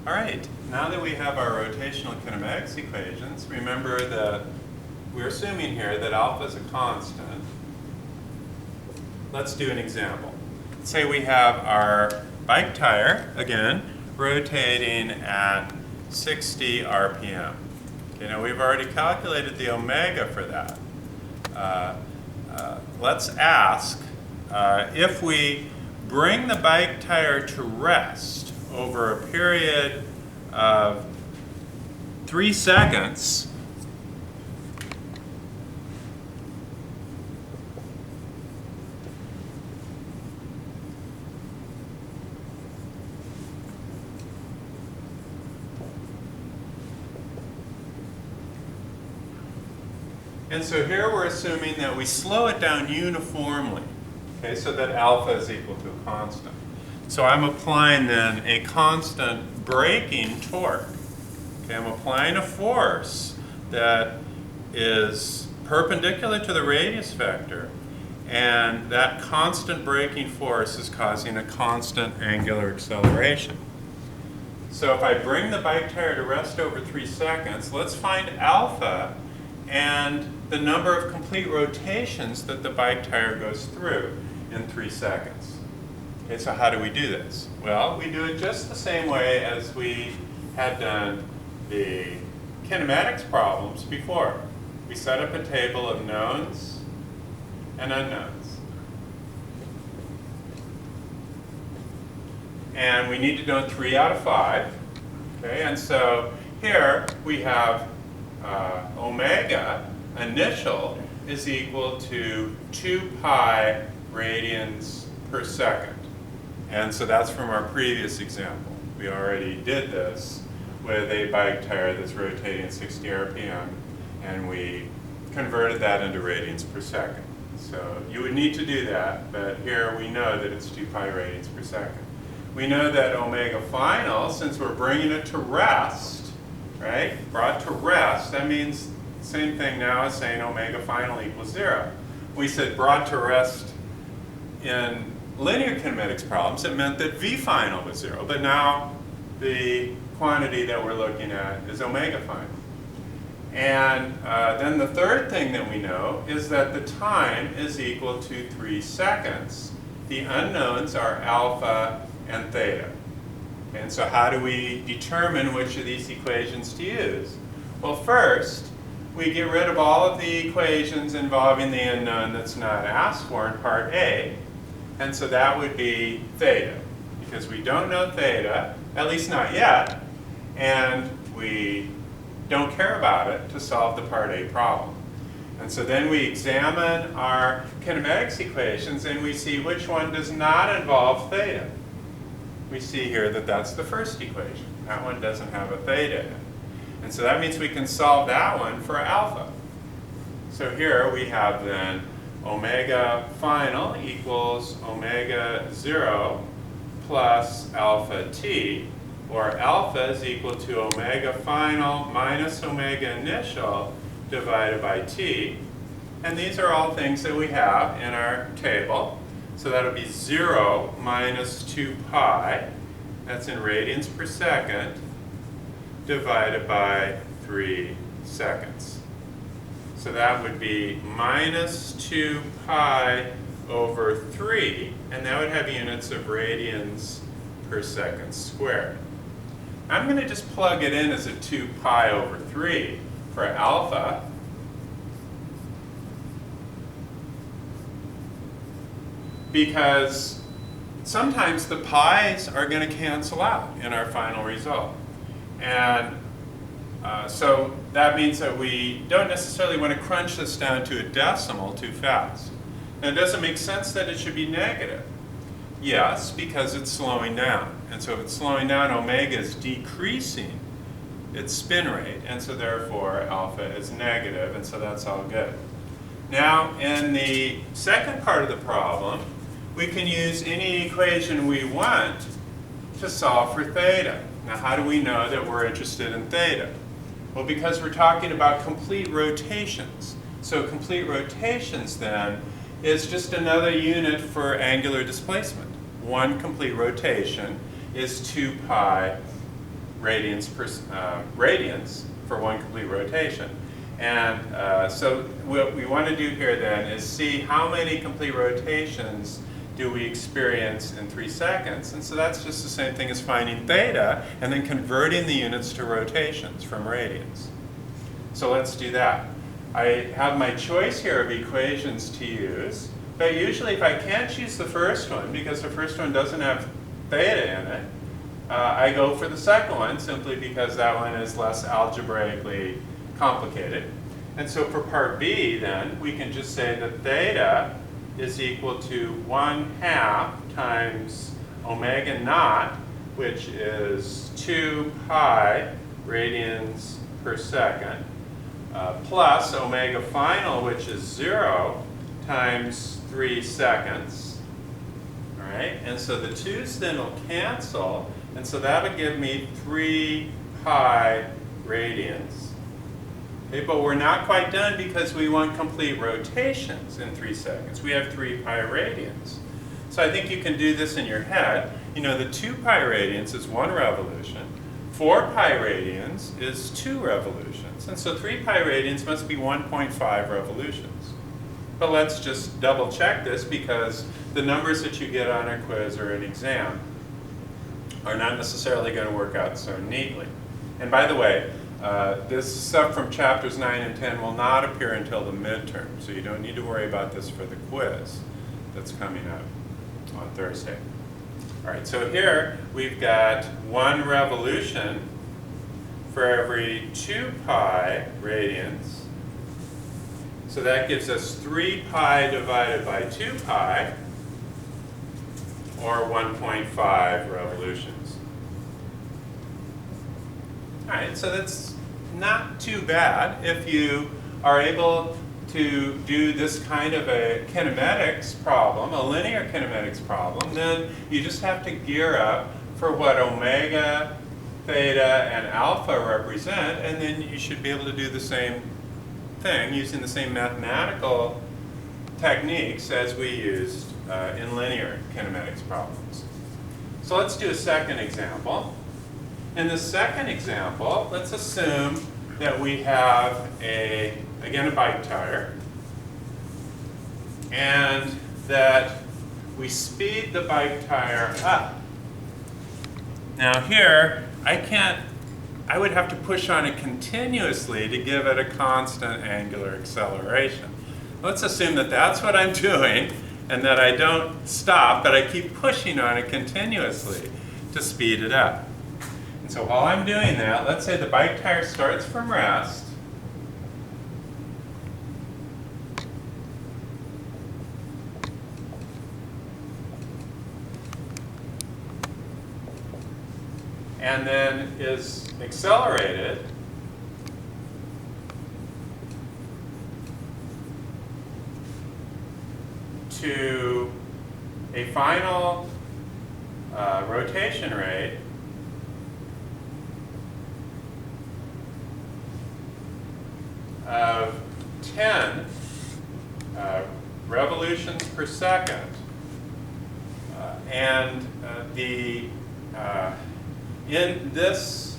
All right, now that we have our rotational kinematics equations, remember that we're assuming here that alpha is a constant. Let's do an example. Say we have our bike tire, again, rotating at 60 RPM. Okay, now we've already calculated the omega for that. Let's ask if we bring the bike tire to rest over a period of 3 seconds, and so here we're assuming that we slow it down uniformly, okay, so that alpha is equal to a constant. So I'm applying then a constant braking torque. Okay, I'm applying a force that is perpendicular to the radius vector, and that constant braking force is causing a constant angular acceleration. So if I bring the bike tire to rest over 3 seconds, let's find alpha and the number of complete rotations that the bike tire goes through in 3 seconds. Okay, so how do we do this? Well, we do it just the same way as we had done the kinematics problems before. We set up a table of knowns and unknowns. And we need to know 3 out of 5. Okay, and so here we have omega initial is equal to 2 pi radians per second. And so that's from our previous example. We already did this with a bike tire that's rotating at 60 RPM, and we converted that into radians per second. So you would need to do that, but here we know that it's 2 pi radians per second. We know that omega final, since we're bringing it to rest, right, brought to rest, that means the same thing now as saying omega final equals 0. We said brought to rest in linear kinematics problems, it meant that V final was 0, but now the quantity that we're looking at is omega final. And then the third thing that we know is that the time is equal to 3 seconds. The unknowns are alpha and theta. And so how do we determine which of these equations to use? Well, first, we get rid of all of the equations involving the unknown that's not asked for in part A. And so that would be theta, because we don't know theta, at least not yet, and we don't care about it to solve the part A problem. And so then we examine our kinematics equations and we see which one does not involve theta. We see here that that's the first equation. That one doesn't have a theta in it. And so that means we can solve that one for alpha. So here we have then omega final equals omega 0 plus alpha t, or alpha is equal to omega final minus omega initial divided by t. And these are all things that we have in our table. So that'll be 0 minus 2 pi, that's in radians per second, divided by 3 seconds. So that would be minus 2 pi over 3, and that would have units of radians per second squared. I'm going to just plug it in as a 2 pi over 3 for alpha. Because sometimes the pi's are going to cancel out in our final result. And so that means that we don't necessarily want to crunch this down to a decimal too fast. Now, it doesn't make sense that it should be negative. Yes, because it's slowing down. And so if it's slowing down, omega is decreasing its spin rate, and so therefore alpha is negative, and so that's all good. Now, in the second part of the problem, we can use any equation we want to solve for theta. Now, how do we know that we're interested in theta? Well, because we're talking about complete rotations. So complete rotations, then, is just another unit for angular displacement. One complete rotation is 2 pi radians for one complete rotation. And so what we want to do here then is see how many complete rotations do we experience in 3 seconds. And so that's just the same thing as finding theta and then converting the units to rotations from radians. So let's do that. I have my choice here of equations to use, but usually if I can't choose the first one because the first one doesn't have theta in it, I go for the second one simply because that one is less algebraically complicated. And so for part B then, we can just say that theta is equal to 1/2 times omega naught, which is 2 pi radians per second, plus omega final, which is 0 times 3 seconds. All right, and so the 2's then will cancel, and so that would give me 3 pi radians. Okay, but we're not quite done because we want complete rotations in 3 seconds. We have 3 pi radians. So I think you can do this in your head. You know, the 2 pi radians is 1 revolution. 4 pi radians is 2 revolutions. And so 3 pi radians must be 1.5 revolutions. But let's just double check this because the numbers that you get on a quiz or an exam are not necessarily going to work out so neatly. And by the way, this stuff from chapters 9 and 10 will not appear until the midterm, so you don't need to worry about this for the quiz that's coming up on Thursday. All right, so here we've got 1 revolution for every 2 pi radians. So that gives us 3 pi divided by 2 pi, or 1.5 revolutions. All right, so that's not too bad. If you are able to do this kind of a kinematics problem, a linear kinematics problem, then you just have to gear up for what omega, theta, and alpha represent, and then you should be able to do the same thing using the same mathematical techniques as we used in linear kinematics problems. So let's do a second example. In the second example, let's assume that we have again a bike tire, and that we speed the bike tire up. Now here, I would have to push on it continuously to give it a constant angular acceleration. Let's assume that that's what I'm doing, and that I don't stop, but I keep pushing on it continuously to speed it up. And so while I'm doing that, let's say the bike tire starts from rest. And then is accelerated to a final rotation rate of 10 revolutions per second. In this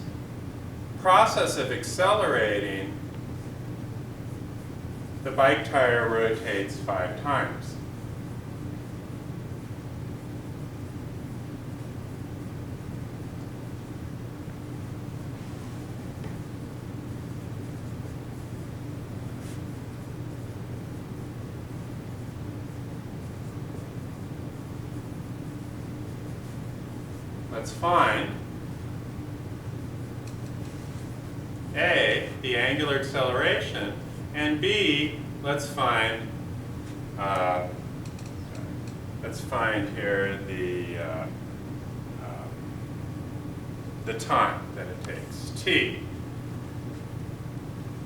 process of accelerating, the bike tire rotates 5 times. Let's find A, the angular acceleration, and B, let's find here the time that it takes, t,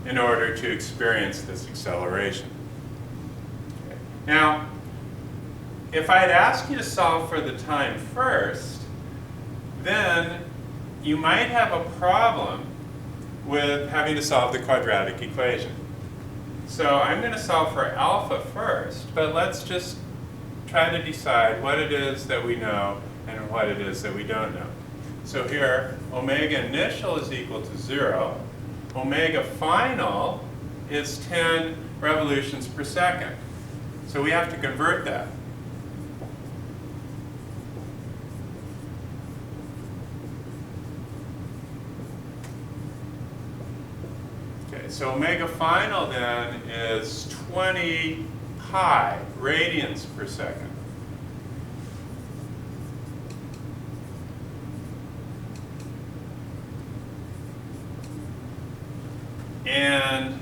in order to experience this acceleration. Okay. Now, if I had asked you to solve for the time first, then you might have a problem with having to solve the quadratic equation. So I'm going to solve for alpha first, but let's just try to decide what it is that we know and what it is that we don't know. So here, omega initial is equal to 0. Omega final is 10 revolutions per second. So we have to convert that. Okay, so omega final then is 20 pi radians per second. And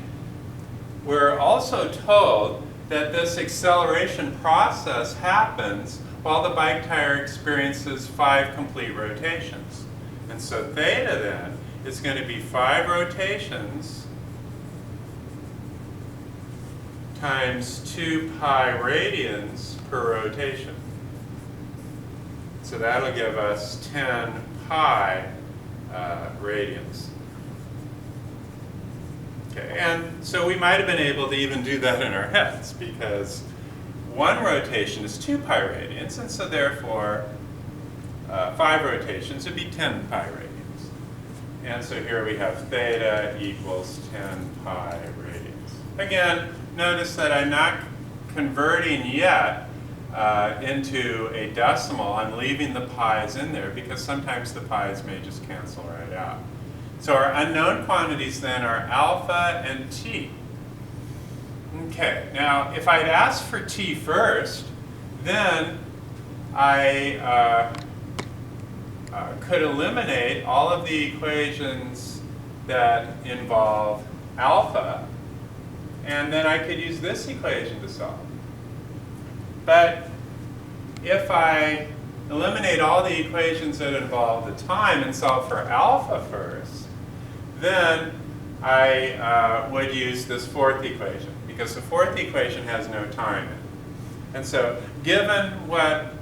we're also told that this acceleration process happens while the bike tire experiences 5 complete rotations. And so theta then is going to be 5 rotations times 2 pi radians per rotation. So that'll give us 10 pi radians. Okay, and so we might have been able to even do that in our heads, because 1 rotation is 2 pi radians, and so therefore 5 rotations would be 10 pi radians. And so here we have theta equals 10 pi radians. Again, notice that I'm not converting yet into a decimal. I'm leaving the pi's in there because sometimes the pi's may just cancel right out. So our unknown quantities then are alpha and t. Okay, now if I'd asked for t first, then I could eliminate all of the equations that involve alpha, and then I could use this equation to solve. But if I eliminate all the equations that involve the time and solve for alpha first, then I would use this 4th equation, because the 4th equation has no time in it. And so given what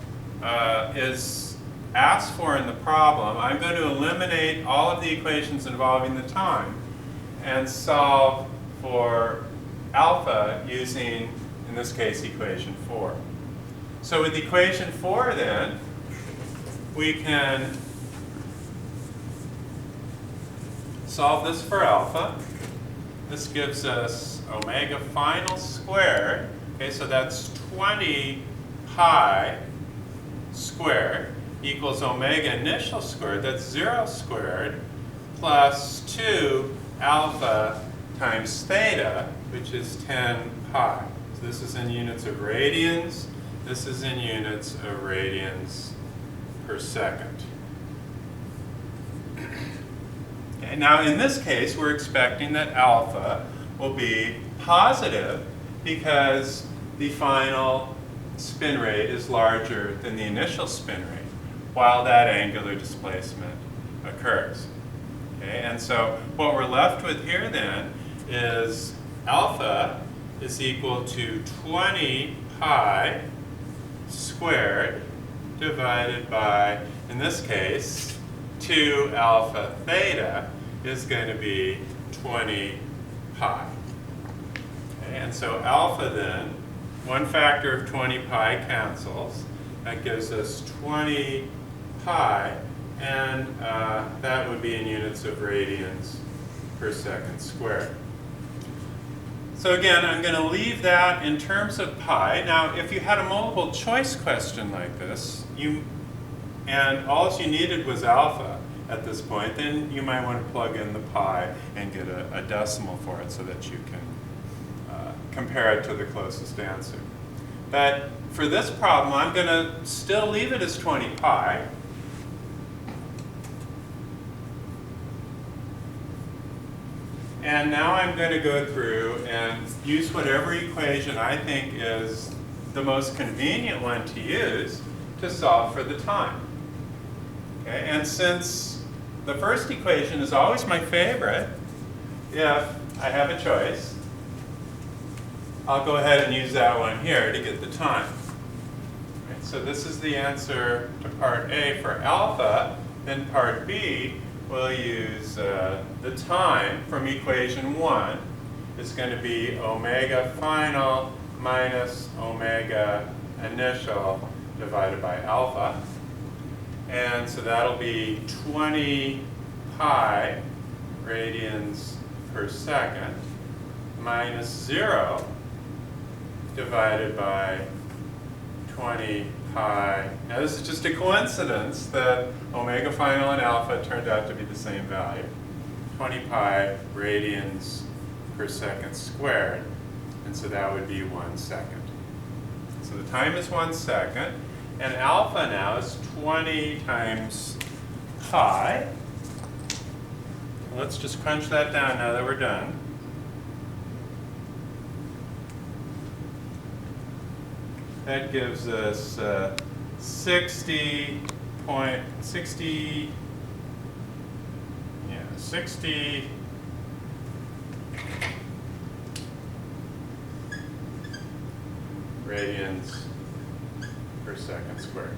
is asked for in the problem, I'm going to eliminate all of the equations involving the time and solve for alpha using, in this case, equation 4. So with equation 4 then, we can solve this for alpha. This gives us omega final squared. Okay, so that's 20 pi squared equals omega initial squared, that's 0 squared, plus 2 alpha times theta, which is 10 pi. So this is in units of radians. This is in units of radians per second. Okay, now in this case, we're expecting that alpha will be positive because the final spin rate is larger than the initial spin rate while that angular displacement occurs. Okay, and so what we're left with here then is alpha is equal to 20 pi squared divided by, in this case, 2 alpha theta is going to be 20 pi. Okay, and so alpha then, one factor of 20 pi cancels. That gives us 20 pi, and that would be in units of radians per second squared. So again, I'm going to leave that in terms of pi. Now, if you had a multiple choice question like this, and all you needed was alpha at this point, then you might want to plug in the pi and get a decimal for it so that you can compare it to the closest answer. But for this problem, I'm going to still leave it as 20 pi. And now I'm going to go through and use whatever equation I think is the most convenient one to use to solve for the time. Okay? And since the first equation is always my favorite, if I have a choice, I'll go ahead and use that one here to get the time. Right, so this is the answer to part A for alpha. Then part B, we'll use the time from equation 1 is going to be omega final minus omega initial divided by alpha. And so that'll be 20 pi radians per second minus 0 divided by 20 pi. Now this is just a coincidence that omega final and alpha turned out to be the same value. 20 pi radians per second squared. And so that would be 1 second. So the time is 1 second. And alpha now is 20 times pi. Let's just crunch that down now that we're done. That gives us 60 radians per second squared.